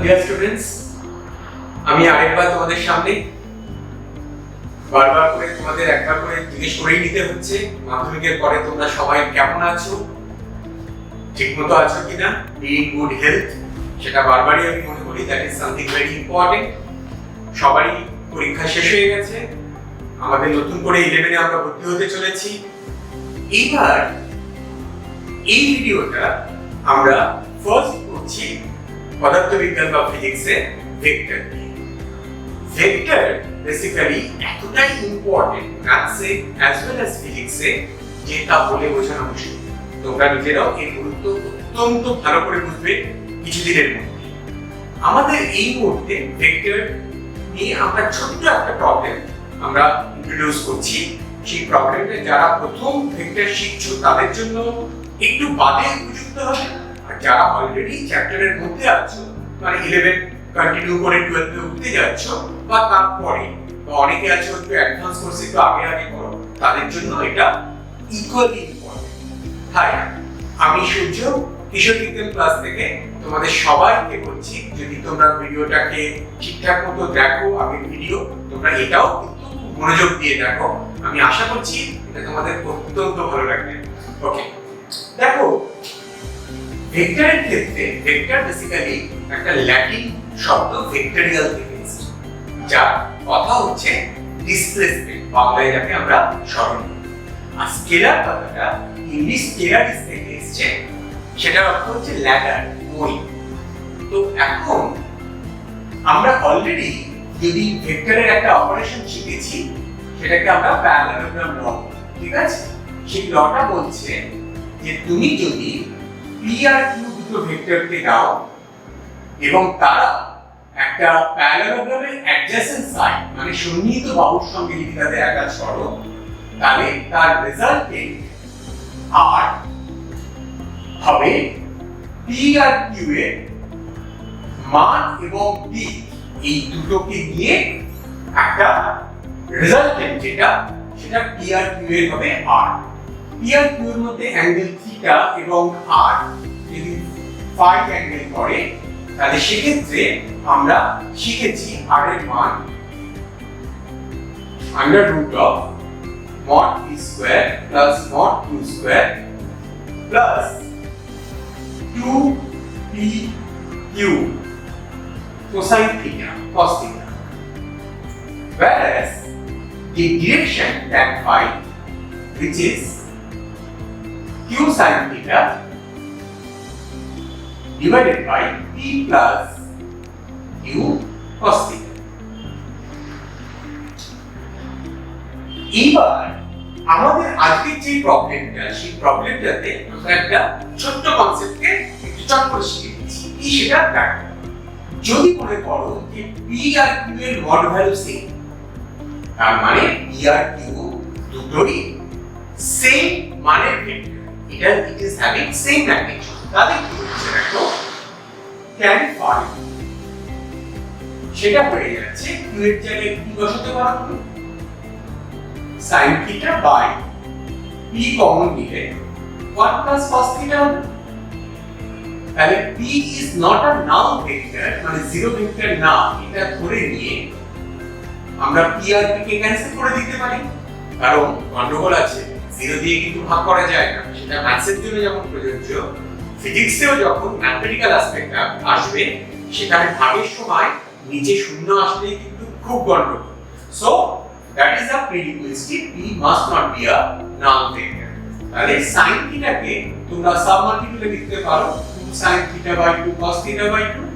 Dear students, আমি আরেকবার তোমাদের সামনে বারবার করে তোমাদের একবার করে জিজ্ঞেস করেই নিতে হচ্ছে মাধ্যমিকের পরে তোমরা সবাই কেমন আছো, ঠিকমতো আছো কিনা, বি ইন গুড হেলথ। সেটা বারবারই আমি মনে করি that is something very important. সবারই পরীক্ষা শেষ হয়ে গেছে, আমাদের নতুন করে 11 এ আমরা ভর্তি হতে চলেছি। এইবার এই ভিডিওটা আমরা ফার্স্ট করছি পদার্থবিজ্ঞান বা ফিজিক্সে ভেক্টর নিয়ে। ভেক্টর বেসিক্যালি এতটাই ইম্পর্টেন্ট ম্যাথসে অ্যাজ ওয়েল অ্যাজ ফিজিক্সে যে তা বলে বোঝানো মুশকিল। তোমরা নিজেরাও এর গুরুত্ব অত্যন্ত ভালো করে বুঝবে কিছুদিনের মধ্যে। আমাদের এই মুহূর্তে ভেক্টর নিয়ে আমরা ছোট্ট একটা প্রবলেম আমরা ইন্ট্রোডিউস করছি। সেই প্রবলেমটা যারা প্রথম ভেক্টর শিখছো তাদের জন্য একটু বাদে উপযুক্ত হবে, আর যারা অলরেডি চ্যাপ্টারের মধ্যে আছো মানে 11 কন্টিনিউ করে 12 এ উঠতে যাচ্ছ বা তারপরে বা অনেকে আছো একটু অ্যাডভান্স কোর্সে একটু আগে করো, তাদের জন্য এটা ইকুয়ালি ইম্পর্টেন্ট। হাই, আমি সূর্য, কিশোর বিজ্ঞান ক্লাস থেকে তোমাদের সবাইকে বলছি, যদি তোমরা ভিডিওটাকে ঠিকঠাক মতো দেখো, আগের ভিডিও তোমরা এটাও কিন্তু মনোযোগ দিয়ে দেখো, আমি আশা করছি এটা তোমাদের অত্যন্ত ভালো লাগবে। ওকে, দেখো ভেক্টরের ক্ষেত্রে ভেক্টর বেসিক্যালি একটা ল্যাটিন শব্দ ভেক্টরিয়াল থেকে এসেছে, যার কথা হচ্ছে ডিসপ্লেসমেন্ট, বাংলায় যাকে আমরা সরণ। আর স্কেলার কথাটা ইংলিশ স্কেলারিস থেকে এসেছে, সেটার অর্থ হচ্ছে ল্যাডার, মই। তো এখন আমরা অলরেডি যদি ভেক্টরের একটা অপারেশন শিখেছি, সেটাকে আমরা প্যারালেলোগ্রাম ল, ঠিক আছে? সেই লটা বলছে যে তুমি যদি পি আর কিউ দুটো ভেক্টরকে দাও এবং তারা একটা প্যারালেলোগ্রামের অ্যাডজেসেন্ট সাইড মানে সন্নিহিত বাহুর সঙ্গে যদি তাদের অ্যাটাচ করো, তাহলে তার রেজাল্টেন্ট আর হবে পি আর কিউ এর মান এবং দিক, এই দুটোকে নিয়ে একটা রেজাল্টেন্ট যেটা সেটা পি আর কিউ এর হবে আর। পি আর কিউ এর মধ্যে অ্যাঙ্গেল থিটা এবং আর যদি ফাই অ্যাঙ্গেল করে, তাহলে সেক্ষেত্রে আমরা শিখেছি আর এর মান under root of mod p square plus mod q square plus 2pq cosine theta cos theta, whereas the direction tan phi, which is q sin theta divided by p plus q cos theta. এবার আমাদের আজকের যে প্রবলেমটা, সেই প্রবলেমটাতে আমরা একটা ছোট্ট কনসেপ্টকে একটু চট করে শিখে নিচ্ছি। কি সেটা দেখো, যদি মনে করো যে পি আর কিউ এর মড ভ্যালু সেম, তার মানে পি আর কিউ দুটোই সেম মানের ভেক্টর, এটা it is having same magnitude, তাহলে কি হচ্ছে দেখো tan phi সেটা হয়ে যাচ্ছে কিউ এর জায়গায় কি বসাতে পারো, sin theta by p common নিলে 1 plus cos theta হবে। তাহলে p is not a null vector, মানে জিরো ভেক্টর না, এটা ধরে নিয়ে আমরা p আর p কে ক্যান্সেল করে দিতে পারি, কারণ গন্ডগোল আছে, জিরো দিয়ে কিন্তু ভাগ করা যায় না। সেটা ম্যাথসের জন্য যেমন প্রযোজ্য, ফিজিক্সেও যখন ম্যাথমেটিক্যাল অ্যাসপেক্ট আসবে, সেখানে ভাগের সময় নিচে শূন্য আসলে কিন্তু খুব গন্ডগোল। So that is a prerequisite, p must not be a null vector. তাহলে sin theta কে তোমরা সাব মাল্টিপ্লে লিখতে পারো 2 sin theta by 2 cos theta by 2,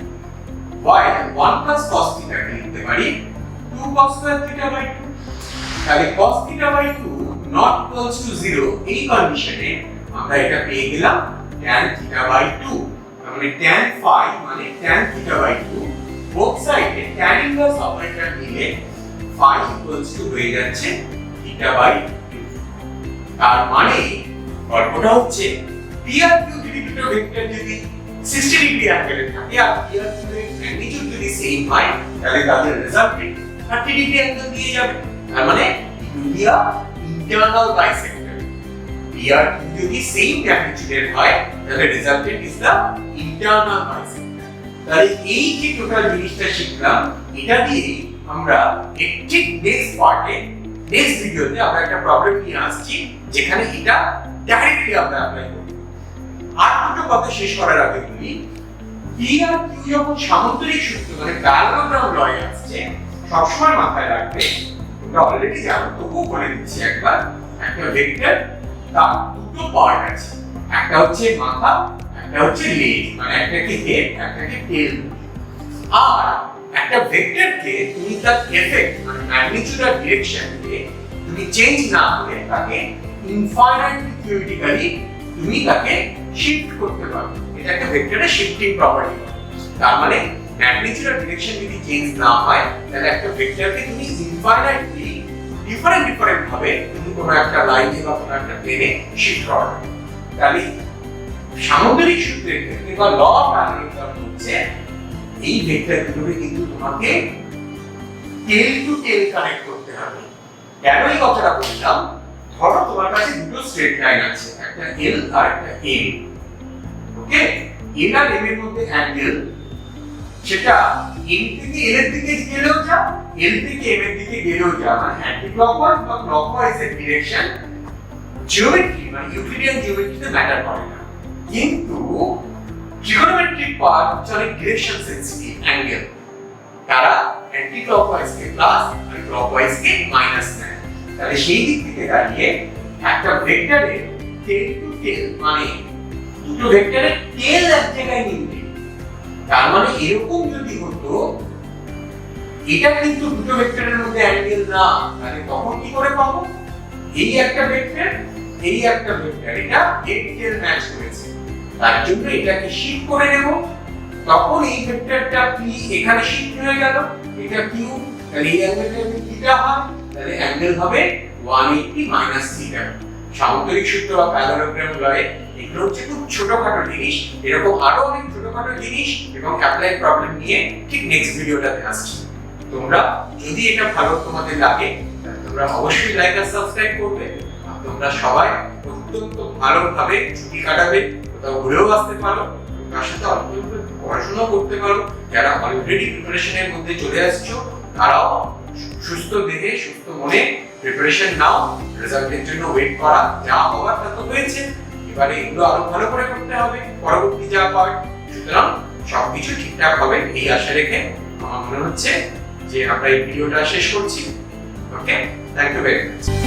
while 1 plus cos theta কে লিখতে পারি 2 cos square theta by 2। তাহলে cos theta by 2 not equals to 0, এই কন্ডিশনে আমরা এটা পেয়ে গেলাম tan theta by 2, তার মানে tan phi মানে tan theta by 2, both সাইডে tan ইনভার্স অপারেটর নিলে phi equals to হয়ে যাচ্ছে theta by 2। তার মানে গল্পটা হচ্ছে p আর q যদি দুটো ভেক্টর যদি 60 ডিগ্রি অ্যাঙ্গেলে থাকে আর p আর q এর ম্যাগনিটিউড যদি সেম হয়, তাহলে তাদের রেজাল্টেন্ট 30 ডিগ্রি অ্যাঙ্গেল দিয়ে যাবে। তার মানে ইন্ডিয়া ইন্টারনাল বাইসেক্টর, p আর q যদি সেম ম্যাগনিটিউডের হয়, তাহলে resultant is the internal bisector. তাহলে এই যে টোটাল জিনিসটা শিখলাম, এটা দিয়ে আমরা ঠিক নেক্সট পার্টে, নেক্সট ভিডিওতে আমরা একটা প্রবলেম নিয়ে আসছি যেখানে এটা ডাইরেক্টলি আমরা অ্যাপ্লাই করব। আর দুটো কথা শেষ করার আগে বলি, পি আর কিউ যখন সামন্তরিক সূত্র মানে প্যারালোগ্রাম লয়ে আসছে, সবসময় মাথায় রাখবে, তোমরা অলরেডি জানো, তবুও বলে দিচ্ছি একবার, একটা ভেক্টর তার দুটো পার্ট আছে, একটা হচ্ছে মাথা, একটা হচ্ছে লেজ, মানে একটাকে হেড, একটাকে টেল। আর একটা ভেক্টরকে তুমি তার এফেক্ট মানে ম্যাগনিটিউড আর ডিরেকশনকে তুমি চেঞ্জ না করে তাকে ইনফাইনাইট থিওরিটিক্যালি তুমি তাকে শিফট করতে পারো। এটাকে ভেক্টরের শিফটিং প্রপার্টি বলে। তার মানে ম্যাগনিটিউড আর ডিরেকশন যদি চেঞ্জ না হয়, তাহলে একটা ভেক্টরকে তুমি ইনফাইনাইটলি ডিফারেন্ট ভাবে তুমি কোনো একটা লাইনে বা কোনো একটা প্লেনে শিফট করা যাবে। তাহলে সামুদ্রিক সূত্রের ক্ষেত্রে বা ল অফ প্যারালোগ্রাম হচ্ছে এই ভেক্টরগুলোকে কিন্তু তোমাকে টেল টু টেল কানেক্ট করতে হবে। কেন এই কথাটা বললাম? ধরো তোমার কাছে দুটো স্ট্রেট লাইন আছে, একটা এল আর একটা এম। ওকে, এল আর এম এর মধ্যে অ্যাঙ্গেল, সেটা এম থেকে এল এর দিকে গেলেও যা, এল থেকে এম এর দিকে গেলেও যা, মানে অ্যান্টি ক্লকওয়াইজ বা ক্লকওয়াইজ এর ডিরেকশন জিওমেট্রি মানে ইউক্লিডিয়ান জিওমেট্রিতে ম্যাটার করে না। কিন্তু ট্রিগোনোমেট্রিক পার্ট হচ্ছে ডিরেকশন সেন্সিটিভ অ্যাঙ্গেল, তারা অ্যান্টি ক্লকওয়াইজ কে প্লাস আর ক্লকওয়াইজ কে মাইনাস নেয়। তাহলে সেই দিক থেকে দাঁড়িয়ে একটা ভেক্টরের টেল টু টেল মানে দুটো ভেক্টরের টেল এক জায়গায় মিলবে। তার মানে এরকম যদি হতো, এটা কিন্তু দুটো ভেক্টরের মধ্যে অ্যাঙ্গেল না, তাহলে তখন কি করে পাবো? এই একটা ভেক্টর, এই একটা ভেক্টর, এটা হেড টেল ম্যাচ করেছে, তার জন্য এটাকে শিফট করে নেব। তখন এই ভেক্টরটা পি এখানে শিফট হয়ে গেল, এটা কিউ, তাহলে এই অ্যাঙ্গেলটা যদি থিটা হয়, তাহলে অ্যাঙ্গেল হবে 180 মাইনাস থিটা। সামুদ্রিক সূত্র বা প্যারালোগ্রাম লয়ে এগুলো হচ্ছে খুব ছোটখাটো জিনিস। এরকম আরো অনেক ছোটখাটো জিনিস এবং অ্যাপ্লাই প্রবলেম নিয়ে ঠিক নেক্সট ভিডিওটাতে আসছি। তোমরা যদি এটা ভালো তোমাদের লাগে, তাহলে তোমরা অবশ্যই লাইক আর সাবস্ক্রাইব করবে। আর তোমরা সবাই অত্যন্ত ভালোভাবে ছুটি কাটাবে, কোথাও ঘুরেও আসতে পারো, তার সাথে অল্প অল্প পড়াশোনা করতে পারো। যারা অলরেডি প্রিপারেশনের মধ্যে চলে আসছো, তারাও সুস্থ দেহে সুস্থ মনে প্রিপারেশন নাও। রেজাল্টের জন্য ওয়েট করা, যা হওয়ার তা তো হয়েছে, এবারে এগুলো আরো ভালো করে করতে হবে পরবর্তী যা পার্ট। সুতরাং সবকিছু ঠিকঠাক হবে এই আশা রেখে আমার মনে হচ্ছে যে আমরা এই ভিডিওটা শেষ করছি। ওকে, থ্যাংক ইউ ভেরি মাচ।